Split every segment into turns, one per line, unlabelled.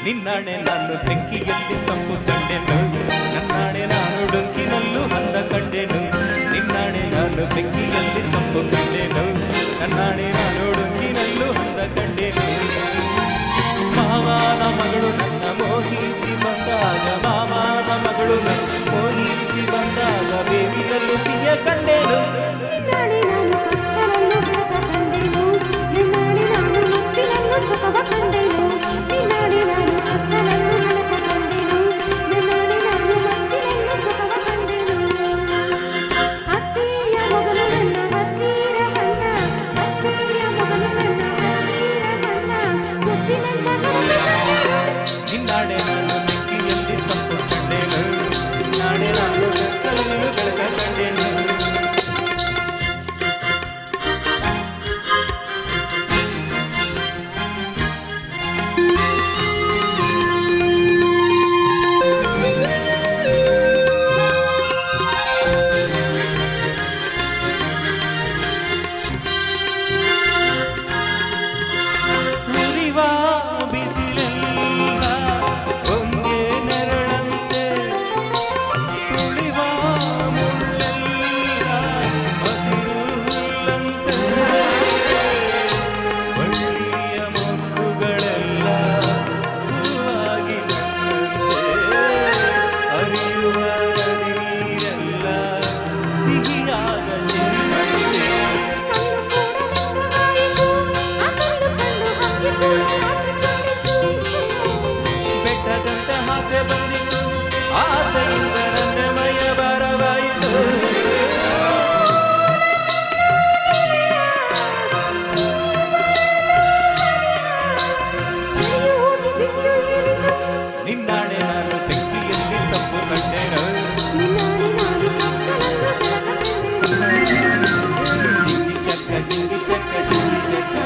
ನಿನ್ನಾಣೆ ನಾನು ಬೆಂಕಿಯಲ್ಲಿ ತಂಪು ಕಂಡೆನು, ನನ್ನಾಣೆ ನಾನು ಡೊಂಕಿನಲ್ಲೂ ಹಂದ ಕಂಡೆನು. ನಿನ್ನಾಣೆ ನಾನು ಬೆಂಕಿಯಲ್ಲಿ ತಂಪು ಕಂಡೆನು, ನನ್ನಾಣೆ ನಾನು ಡೊಂಕಿನಲ್ಲೂ ಹಂದ ಕಂಡೆನು. ಮಾವನ ಮಗಳು ನನ್ನ ಮೋಹಿಸಿ ಬಂದಾಗ, ಮಾವನ ಮಗಳು ನನ್ನ ಮೋಹಿಸಿ ಬಂದಾಗ ಬೇಬಿಯಲ್ಲೂ ಸಿಹಿಯ ಕಂಡೆನು. ನಿನ್ನಾಣೆ ನಾನು ಬೆಂಕಿಯಲ್ಲಿ ತಂಪು ಕಂಡೆನು, ನಿನ್ನಾಣೆ ನಾನು ಕತ್ತಲಲ್ಲೂ ಬೆಳಕ ಕಂಡೆನು. ನಿನ್ನಾಣೆ ನಾನು ಬೆಂಕಿಯಲ್ಲಿ ತಂಪು ಕಂಡೆನು, ಜಿಂಗಿ ಚಕ್ಕ ಜಿಂಗಿ ಚಕ್ಕ ಜಿಂಗಿ ಚಕ್ಕ.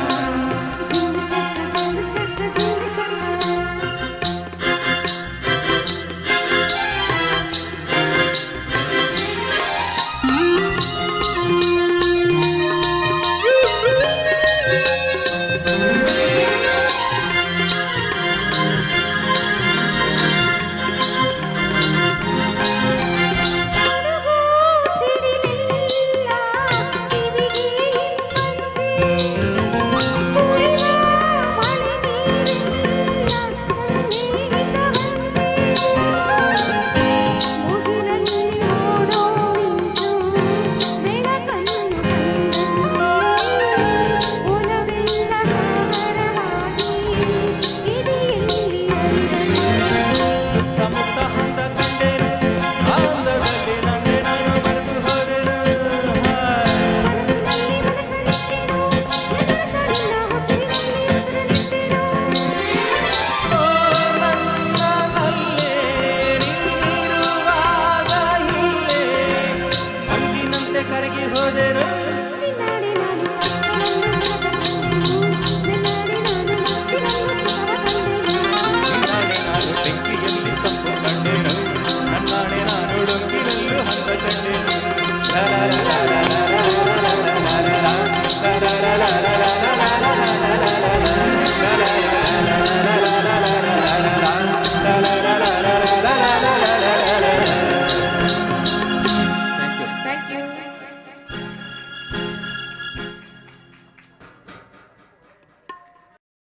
Thank you.